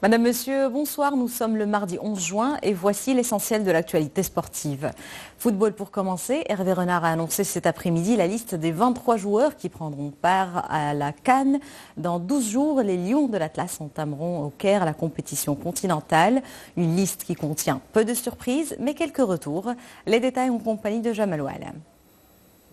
Madame, Monsieur, bonsoir. Nous sommes le mardi 11 juin et voici l'essentiel de l'actualité sportive. Football pour commencer. Hervé Renard a annoncé cet après-midi la liste des 23 joueurs qui prendront part à la CAN. Dans 12 jours, les Lions de l'Atlas entameront au Caire la compétition continentale. Une liste qui contient peu de surprises, mais quelques retours. Les détails en compagnie de Jamal Oual.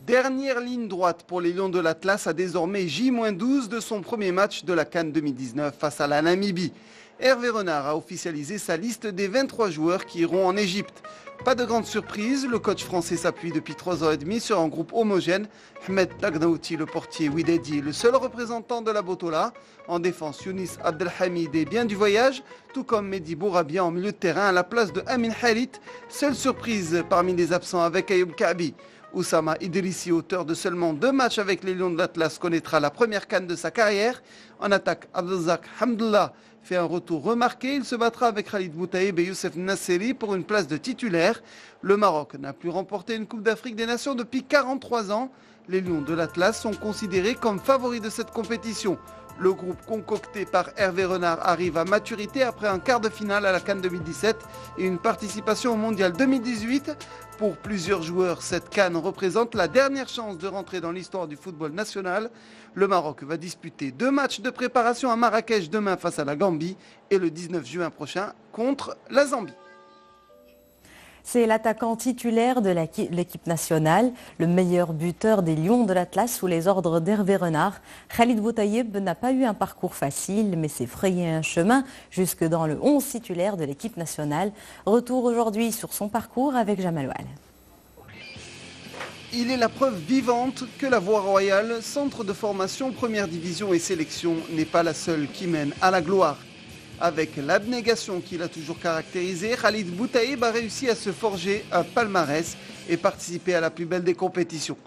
Dernière ligne droite pour les Lions de l'Atlas à désormais J-12 de son premier match de la CAN 2019 face à la Namibie. Hervé Renard a officialisé sa liste des 23 joueurs qui iront en Égypte. Pas de grande surprise, le coach français s'appuie depuis 3 ans et demi sur un groupe homogène. Ahmed Tagnaouti, le portier Widedi, le seul représentant de la Botola. En défense, Younis Abdelhamid est bien du voyage, tout comme Mehdi Bourabia en milieu de terrain à la place de Amin Harit. Seule surprise parmi les absents avec Ayoub Kaabi. Oussama Idrissi, auteur de seulement 2 matchs avec les Lions de l'Atlas, connaîtra la première CAN de sa carrière. En attaque, Abdelzak Hamdullah fait un retour remarqué. Il se battra avec Khalid Boutaïb et Youssef Nasseri pour une place de titulaire. Le Maroc n'a plus remporté une Coupe d'Afrique des Nations depuis 43 ans. Les Lions de l'Atlas sont considérés comme favoris de cette compétition. Le groupe concocté par Hervé Renard arrive à maturité après un quart de finale à la CAN 2017 et une participation au Mondial 2018. Pour plusieurs joueurs, cette CAN représente la dernière chance de rentrer dans l'histoire du football national. Le Maroc va disputer 2 matchs de préparation à Marrakech demain face à la Gambie et le 19 juin prochain contre la Zambie. C'est l'attaquant titulaire de l'équipe nationale, le meilleur buteur des Lions de l'Atlas sous les ordres d'Hervé Renard. Khalid Boutaïb n'a pas eu un parcours facile, mais s'est frayé un chemin jusque dans le 11 titulaire de l'équipe nationale. Retour aujourd'hui sur son parcours avec Jamal Oual. Il est la preuve vivante que la voie royale, centre de formation, première division et sélection, n'est pas la seule qui mène à la gloire. Avec l'abnégation qui l'a toujours caractérisé, Khalid Boutaïb a réussi à se forger un palmarès et participer à la plus belle des compétitions.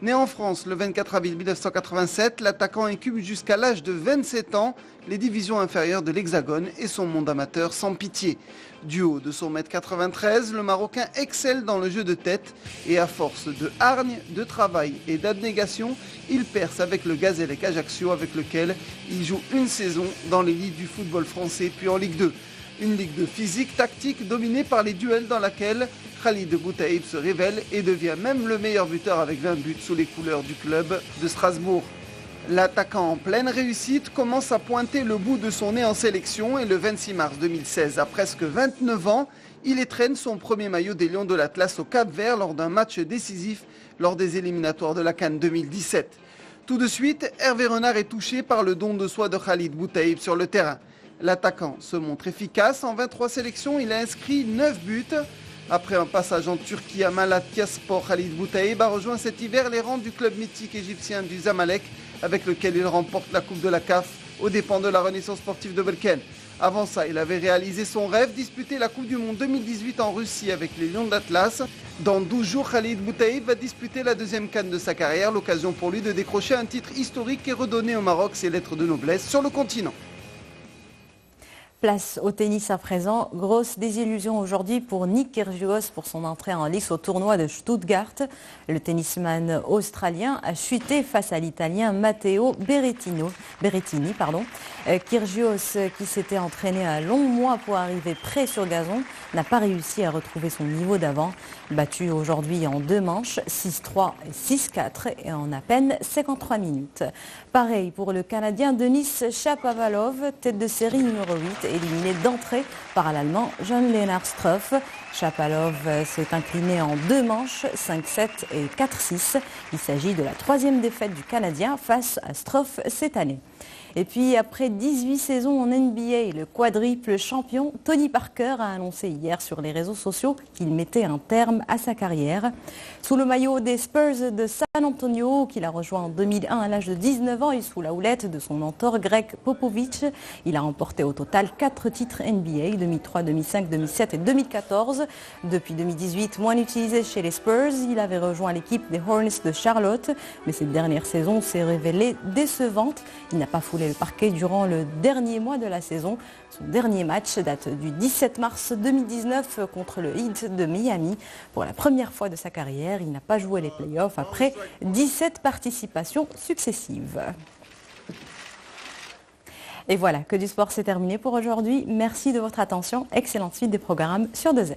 Né en France le 24 avril 1987, l'attaquant incube jusqu'à l'âge de 27 ans les divisions inférieures de l'Hexagone et son monde amateur sans pitié. Du haut de son 1m93, le Marocain excelle dans le jeu de tête et à force de hargne, de travail et d'abnégation, il perce avec le Gazélec Ajaccio avec lequel il joue une saison dans l'élite du football français puis en Ligue 2. Une Ligue 2 physique, tactique, dominée par les duels dans laquelle Khalid Boutaïb se révèle et devient même le meilleur buteur avec 20 buts sous les couleurs du club de Strasbourg. L'attaquant en pleine réussite commence à pointer le bout de son nez en sélection et le 26 mars 2016, à presque 29 ans, il étrenne son premier maillot des Lions de l'Atlas au Cap-Vert lors d'un match décisif lors des éliminatoires de la CAN 2017. Tout de suite, Hervé Renard est touché par le don de soi de Khalid Boutaïb sur le terrain. L'attaquant se montre efficace. En 23 sélections, il a inscrit 9 buts. Après un passage en Turquie à Malatyaspor, Khalid Boutaïb a rejoint cet hiver les rangs du club mythique égyptien du Zamalek, avec lequel il remporte la Coupe de la CAF aux dépens de la Renaissance sportive de Belken. Avant ça, il avait réalisé son rêve, disputer la Coupe du Monde 2018 en Russie avec les Lions d'Atlas. Dans 12 jours, Khalid Boutaïb va disputer la deuxième CAN de sa carrière, l'occasion pour lui de décrocher un titre historique et redonner au Maroc ses lettres de noblesse sur le continent. Place au tennis à présent. Grosse désillusion aujourd'hui pour Nick Kyrgios pour son entrée en lice au tournoi de Stuttgart. Le tennisman australien a chuté face à l'Italien Matteo Berrettini. Kyrgios, qui s'était entraîné un long mois pour arriver prêt sur gazon, n'a pas réussi à retrouver son niveau d'avant. Battu aujourd'hui en 2 manches, 6-3 et 6-4 et en à peine 53 minutes. Pareil pour le Canadien Denis Shapovalov, tête de série numéro 8, éliminé d'entrée par l'Allemand Jan-Lennard Struff. Shapovalov s'est incliné en 2 manches, 5-7 et 4-6. Il s'agit de la 3e défaite du Canadien face à Struff cette année. Et puis après 18 saisons en NBA, le quadruple champion Tony Parker a annoncé hier sur les réseaux sociaux qu'il mettait un terme à sa carrière. Sous le maillot des Spurs de San Antonio, qu'il a rejoint en 2001 à l'âge de 19 ans et sous la houlette de son mentor Greg Popovich, il a remporté au total 4 titres NBA, 2003, 2005, 2007 et 2014. Depuis 2018, moins utilisé chez les Spurs, il avait rejoint l'équipe des Hornets de Charlotte, mais cette dernière saison s'est révélée décevante. Il n'a pas foulé le parquet durant le dernier mois de la saison. Son dernier match date du 17 mars 2019 contre le Heat de Miami. Pour la première fois de sa carrière, il n'a pas joué les playoffs après 17 participations successives. Et voilà, Que du sport, c'est terminé pour aujourd'hui. Merci de votre attention. Excellente suite des programmes sur 2M.